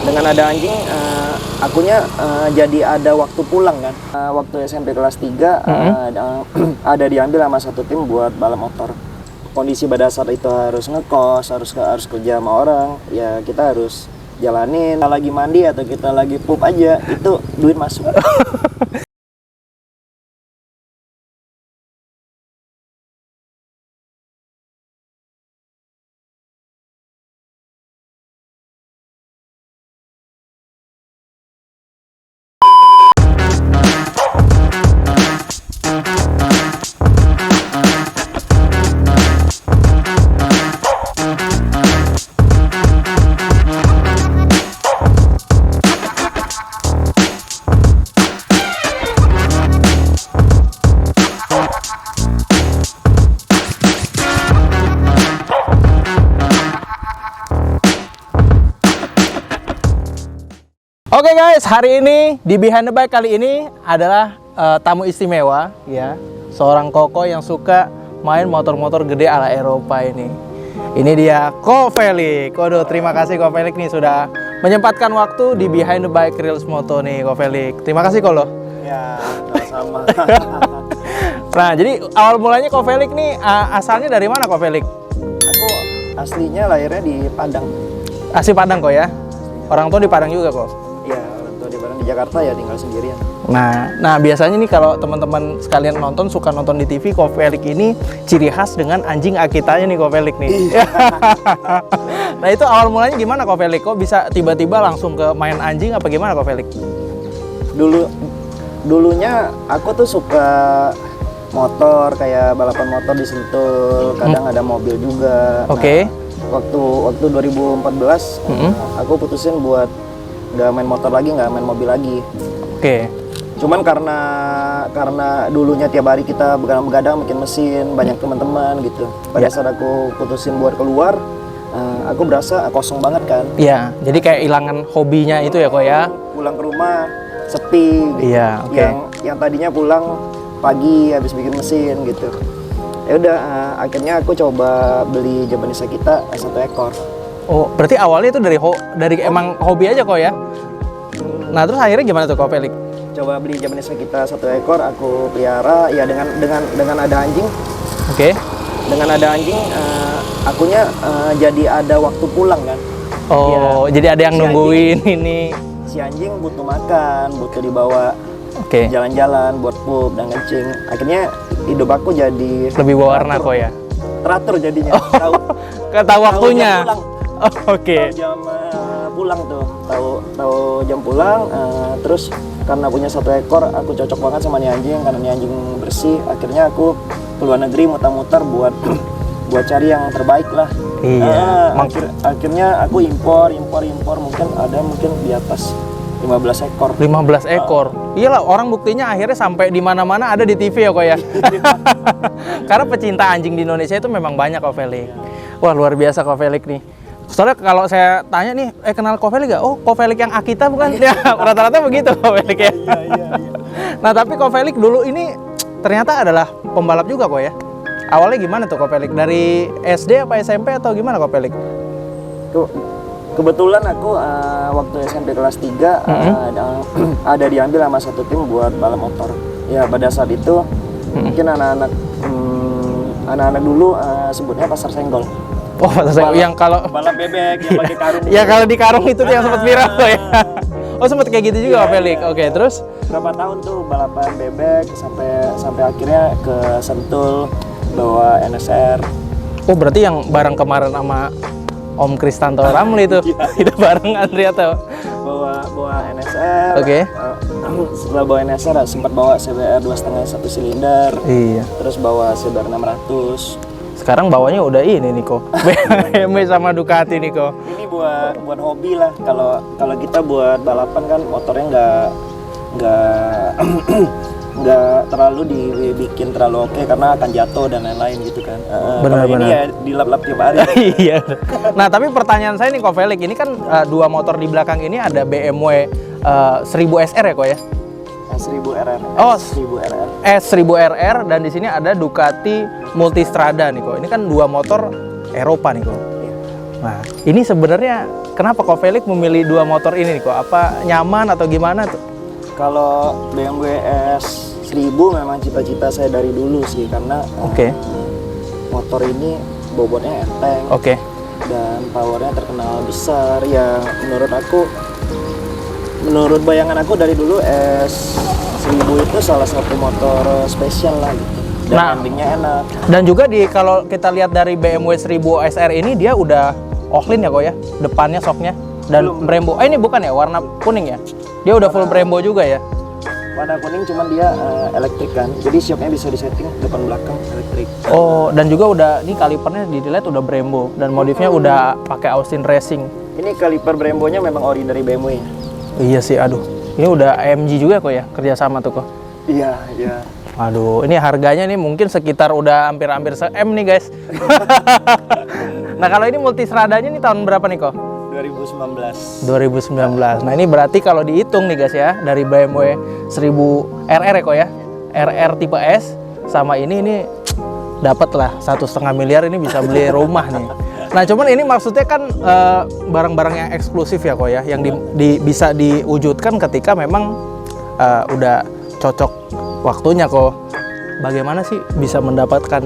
Dengan ada anjing, akunya jadi ada waktu pulang kan. Waktu SMP kelas 3 ada diambil sama satu tim buat balap motor. Kondisi pada saat itu harus ngekos, harus kerja sama orang, ya kita harus jalanin. Kita lagi mandi atau kita lagi pup aja, itu duit masuk. Oke guys, hari ini di Behind the Bike kali ini adalah tamu istimewa ya. Seorang koko yang suka main motor-motor gede ala Eropa ini. Ini dia Ko Felix. Waduh, terima kasih Ko Felix nih sudah menyempatkan waktu di Behind the Bike Reels Moto nih Ko Felix. Terima kasih Ko loh. Ya, sama. Nah, jadi awal mulanya Ko Felix nih asalnya dari mana Ko Felix? Aku aslinya lahirnya di Padang. Asli Padang kok ya? Orang tua di Padang juga kok? Iya, orang tua di Padang, di Jakarta ya tinggal sendirian. Nah biasanya nih kalau teman-teman sekalian nonton, suka nonton di TV, Ko Felix ini ciri khas dengan anjing Akitanya nih Ko Felix nih. Nah itu awal mulanya gimana Ko Felix? Kok bisa tiba-tiba langsung ke main anjing apa gimana Ko Felix? Dulunya aku tuh suka motor, kayak balapan motor di Sentul, kadang ada mobil juga. Oke. Nah, waktu 2014 aku putusin buat nggak main motor lagi, nggak main mobil lagi. Oke. Cuman karena dulunya tiap hari kita begadang-begadang bikin mesin, banyak teman-teman gitu. Pada saat aku putusin buat keluar, aku berasa kosong banget kan. Iya, jadi kayak hilangan hobinya itu ya kok ya. Pulang ke rumah sepi gitu. Iya, oke. Yang tadinya pulang pagi habis bikin mesin gitu. Ya udah, akhirnya aku coba beli Japanese Akita 1 ekor. Oh, berarti awalnya itu dari emang hobi aja kok ya. Nah, terus akhirnya gimana tuh Ko Felix? Coba beli Japanese Akita 1 ekor, aku pelihara ya dengan ada anjing. Oke. Dengan ada anjing, akunya jadi ada waktu pulang kan. Oh, Ya, jadi ada yang si nungguin ini. Si anjing butuh makan, butuh dibawa Oke. jalan-jalan buat pup dan kencing. Akhirnya hidup aku jadi Lebih berwarna kok ya. teratur jadinya. Tahu waktunya. Jam pulang. Oh, oke. Tahu jam pulang tuh. Tahu jam pulang. Terus karena punya 1 ekor, aku cocok banget sama nih anjing karena nih anjing bersih. Akhirnya aku ke luar negeri muter-muter buat cari yang terbaik lah. Iya. Akhirnya aku impor mungkin di atas 15 ekor. 15 ekor. Iyalah, orang buktinya akhirnya sampai di mana-mana ada di TV ya kok ya. Karena pecinta anjing di Indonesia itu memang banyak Ko Felix. Wah, luar biasa Ko Felix nih. Soalnya kalau saya tanya nih, kenal Ko Felix gak? Oh, Ko Felix yang Akita bukan? Ya, rata-rata begitu Ko Felix ya. Iya. Nah, tapi Ko Felix dulu ini ternyata adalah pembalap juga kok ya. Awalnya gimana tuh Ko Felix? Dari SD apa SMP atau gimana Ko Felix? Kebetulan aku waktu SMP kelas 3 ada diambil sama satu tim buat balap motor. Ya pada saat itu mungkin anak-anak dulu sebutnya pasar senggol. Oh, yang kalau balap bebek yang pakai karung. ya kalau di karung itu tuh yang sempat viral tuh ya. Oh, sempat kayak gitu juga Ko Felix. Oke, terus berapa tahun tuh balapan bebek sampai akhirnya ke Sentul bawa NSR. oh, berarti yang bareng kemarin sama Om Kristanto Ramli itu. Itu bareng Andrea tuh. Bawa NSR. Oke. Setelah bawa NSR sempat bawa CBR 2,5 1 silinder. Iya. Terus bawa CBR 600. Sekarang bawanya udah ini nih kok. BMW sama Ducati nih kok. Ini buat hobi lah. Kalau kita buat balapan kan motornya nggak terlalu dibikin terlalu oke karena akan jatuh dan lain-lain gitu kan. Benar-benar. Ini ya dilap-lap tiap hari. Iya. Nah, tapi pertanyaan saya nih Ko Felix, ini kan dua motor di belakang ini ada BMW 1000 SR ya kok ya? 1000 RR. Oh, 1000 RR. S1000 RR dan di sini ada Ducati Multistrada nih kok. Ini kan dua motor Eropa nih kok. Iya. Nah, ini sebenarnya kenapa kok Felix memilih dua motor ini nih kok? Apa nyaman atau gimana tuh? Kalau BMW S1000 memang cita-cita saya dari dulu sih, karena Oke. Motor ini bobotnya enteng Oke. dan powernya terkenal besar. Ya menurut bayangan aku dari dulu S1000 itu salah satu motor spesial lah gitu. Dan Nah, handlingnya enak. Dan juga kalau kita lihat dari BMW 1000 SR ini dia udah offline ya kok ya, depannya shocknya dan Belum. Brembo. Ini bukan ya warna kuning ya? Dia udah full Brembo juga ya? Warna kuning cuman dia elektrik kan, jadi shocknya bisa disetting depan belakang elektrik. Oh, dan juga udah ini kalipernya dilihat udah Brembo dan modifnya udah pakai Austin Racing. Ini kaliper Brembo-nya memang ori dari BMW ya. Iya sih, aduh. Ini udah AMG juga kok ya kerjasama tuh kok. Iya, iya. Aduh, ini harganya nih mungkin sekitar udah hampir se-M nih guys. Nah kalau ini multisradanya nih tahun berapa nih kok? 2019. 2019. Nah ini berarti kalau dihitung nih guys ya, dari BMW 1000 RR ya kok ya, RR tipe S sama ini dapat lah 1,5 miliar, ini bisa beli rumah nih. Nah cuman ini maksudnya kan barang-barang yang eksklusif ya kok ya, yang bisa diwujudkan ketika memang udah cocok waktunya kok. Bagaimana sih bisa mendapatkan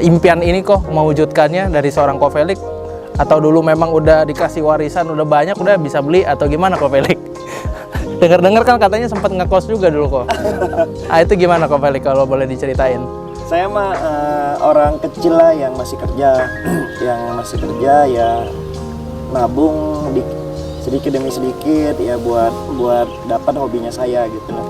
impian ini kok, mewujudkannya dari seorang Ko Felix? Atau dulu memang udah dikasih warisan udah banyak udah bisa beli atau gimana Ko Felix? Dengar-dengar kan katanya sempat ngekos juga dulu kok. Itu gimana Ko Felix kalau boleh diceritain? Saya mah orang kecil lah yang masih kerja, ya nabung sedikit demi sedikit ya buat dapat hobinya saya gitu lah.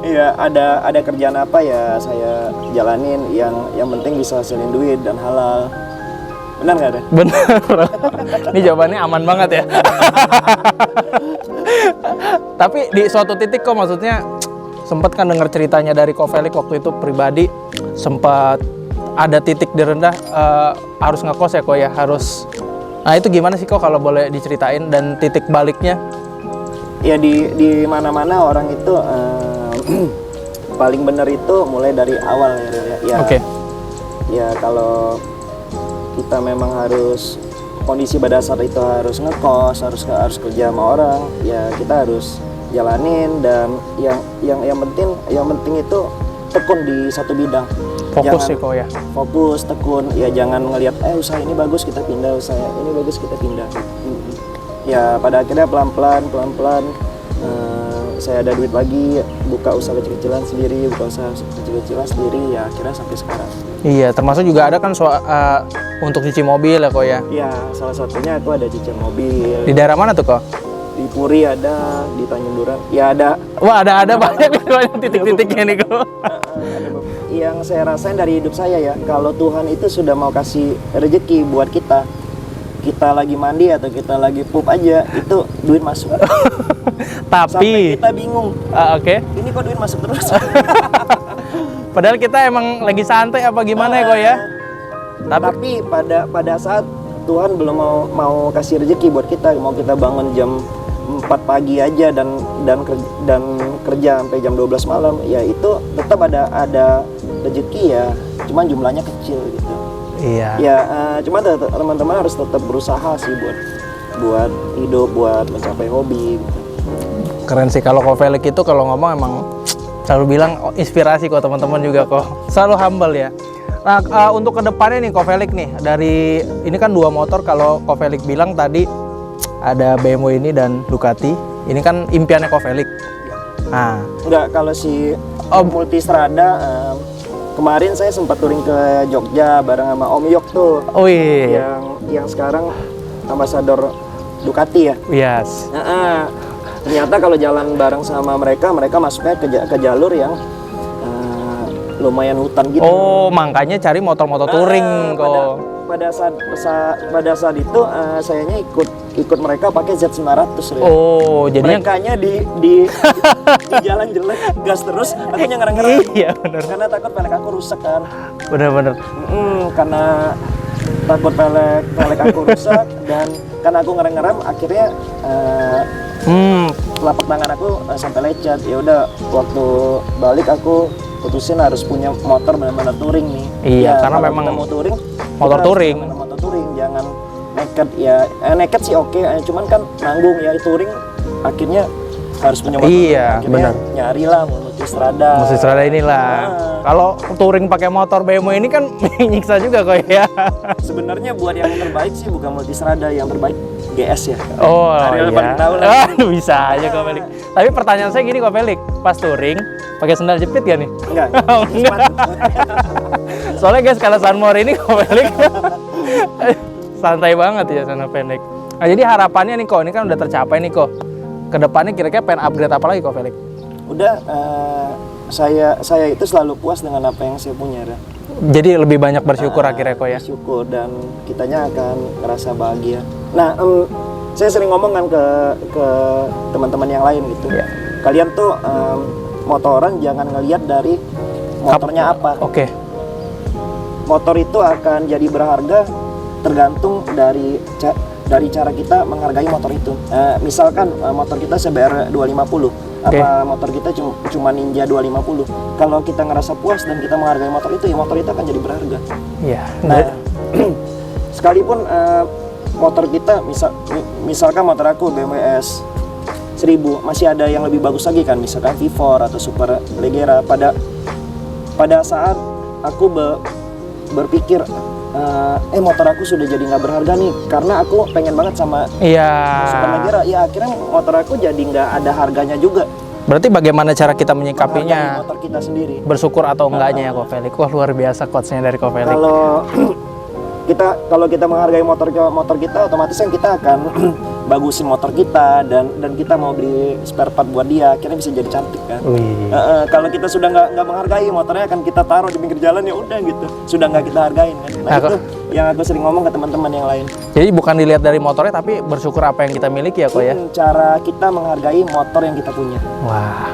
Iya, ada kerjaan apa ya saya jalanin, yang penting bisa hasilin duit dan halal. Benar nggak ada? Bener. Ini jawabannya aman banget ya. Tapi di suatu titik kok maksudnya sempat kan dengar ceritanya dari Ko Felix waktu itu pribadi sempat ada titik direndah harus ngekos ya kok ya, harus. Nah itu gimana sih kok kalau boleh diceritain dan titik baliknya? Ya di mana-mana orang itu paling benar itu mulai dari awal ya. Oke. Ya kalau kita memang harus kondisi pada saat itu harus ngekos, harus kerja sama orang, ya kita harus jalanin. Dan yang penting itu tekun di satu bidang. Fokus sih kok ya. Fokus, tekun, ya jangan ngelihat usaha ini bagus kita pindah, usaha ini bagus kita pindah. Ya pada akhirnya pelan-pelan saya ada duit lagi, buka usaha kecil-kecilan sendiri, ya akhirnya sampai sekarang. Iya, termasuk juga ada kan untuk cuci mobil ya kok ya. Iya, salah satunya aku ada cicil mobil. Di daerah mana tuh kok? Di Puri ada, di Tanjung Duren. Ya ada. Wah ada banyak titik-titiknya nih kok. Yang saya rasain dari hidup saya ya, kalau Tuhan itu sudah mau kasih rezeki buat kita lagi mandi atau kita lagi pup aja, itu duit masuk. Sampai Tapi kita bingung. Oke. Ini kok duit masuk terus? Padahal kita emang lagi santai apa gimana ya kok ya? Tapi pada saat Tuhan belum mau kasih rezeki buat kita, mau kita bangun jam 4 pagi aja dan kerja sampai jam 12 malam, ya itu tetap ada rezeki ya, cuman jumlahnya kecil gitu. Iya. Ya cuma teman-teman harus tetap berusaha sih buat hidup, buat mencapai hobi gitu. Keren sih kalau Ko Felix itu kalau ngomong emang selalu bilang inspirasi kok, teman-teman juga kok. Selalu humble ya. Nah, untuk kedepannya nih Ko Felix nih, dari ini kan dua motor kalau Ko Felix bilang tadi ada BMW ini dan Ducati. Ini kan impiannya Ko Felix. Nah, Enggak, kalau si Multistrada kemarin saya sempat touring ke Jogja bareng sama Om Yok tuh. oh iya. Yang sekarang ambasador Ducati ya. Yes. Ternyata kalau jalan bareng sama mereka masuknya ke jalur yang lumayan hutan gitu. Oh, makanya cari motor-motor touring kok. Pada saat itu sayanya ikut mereka pakai Z900 ya. Oh, jadinya Merekanya di jalan jelek gas terus, akunya ngerem-ngerem. Iya, benar. Karena takut pelek aku rusak kan. Bener-bener. Karena takut pelek aku rusak dan karena aku ngerem-ngerem akhirnya telapak tangan aku sampai lecet. Ya udah, waktu balik aku putusin harus punya motor benar-benar touring nih. Iya, Ya, karena kalau memang kita mau touring, motor kita harus touring. benar-benar motor touring, jangan naked ya. Naked sih oke, cuman kan nanggung ya touring akhirnya harus punya motor. Iya, akhirnya benar. nyarilah multistrada. Multistrada inilah. Kalau touring pakai motor BMW ini kan nyiksa juga kok ya. Sebenarnya buat yang terbaik sih bukan multistrada, yang terbaik GS ya. Oh Ariel iya. paling tahu lah. Aduh, bisa aja kok Felix. Tapi pertanyaan saya gini kok Felix, pas touring pakai sandal jepit gak nih? Enggak. Oh, enggak. Soalnya guys kalau Sunmore ini kok Felix santai banget ya sana Felix. Nah, jadi harapannya nih kok, ini kan udah tercapai nih kok. Kedepannya kira-kira pengen upgrade apa lagi kok Felix? Udah saya itu selalu puas dengan apa yang saya punya ya. Jadi lebih banyak bersyukur akhirnya kok ya. Bersyukur dan kitanya akan ngerasa bahagia. Nah, saya sering ngomong kan ke teman-teman yang lain gitu. Iya. Kalian tuh motoran jangan ngelihat dari motornya apa. Oke. Motor itu akan jadi berharga tergantung dari cara kita menghargai motor itu. Misalkan motor kita CBR 250. Apa motor kita cuma Ninja 250. Kalau kita ngerasa puas dan kita menghargai motor itu, ya motor itu akan jadi berharga. Iya. Nah, sekalipun motor kita misalkan motor aku BMW S 1000 masih ada yang lebih bagus lagi kan, misalkan V4 atau Super Leggera. Pada saat aku berpikir motor aku sudah jadi nggak berharga nih karena aku pengen banget sama Super Leggera, ya akhirnya motor aku jadi nggak ada harganya juga. Berarti bagaimana cara kita menyikapinya? Menghargai motor kita sendiri. Bersyukur atau enggaknya ya Ko Felix? Wah luar biasa quotes-nya dari Ko Felix. Kalau kita menghargai motor kita, otomatis kan kita akan bagusin motor kita dan kita mau beli spare part buat dia, akhirnya bisa jadi cantik kan. Kalau kita sudah nggak menghargai motornya, akan kita taruh di pinggir jalan, ya udah gitu, sudah nggak kita hargain kan. Nah itu yang aku sering ngomong ke teman-teman yang lain. Jadi bukan dilihat dari motornya, tapi bersyukur apa yang kita miliki ya Ko ya. Cara kita menghargai motor yang kita punya. Wah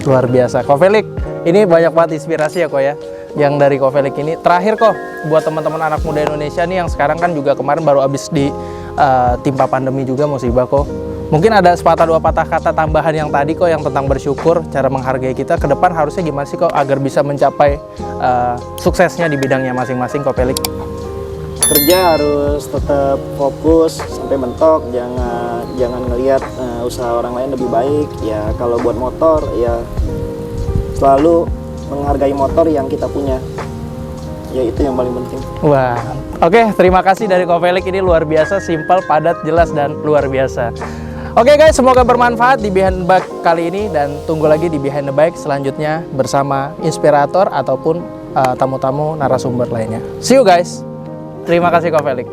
luar biasa Ko Felix. Ini banyak banget inspirasi ya Ko ya yang dari Ko Felix ini. Terakhir kok buat teman-teman anak muda Indonesia nih yang sekarang kan juga kemarin baru habis di timpa pandemi juga musibah kok. Mungkin ada sepatah dua patah kata tambahan yang tadi kok yang tentang bersyukur, cara menghargai kita ke depan harusnya gimana sih kok agar bisa mencapai suksesnya di bidangnya masing-masing Ko Felix? Kerja harus tetap fokus sampai mentok, jangan ngelihat usaha orang lain lebih baik. Ya kalau buat motor ya selalu menghargai motor yang kita punya. Ya itu yang paling penting. Wah, oke, terima kasih dari Ko Felix, ini luar biasa, simpel, padat, jelas, dan luar biasa. Oke guys, semoga bermanfaat di Behind the Bike kali ini, dan tunggu lagi di Behind the Bike selanjutnya bersama inspirator ataupun tamu-tamu narasumber lainnya. See you guys. Terima kasih Ko Felix.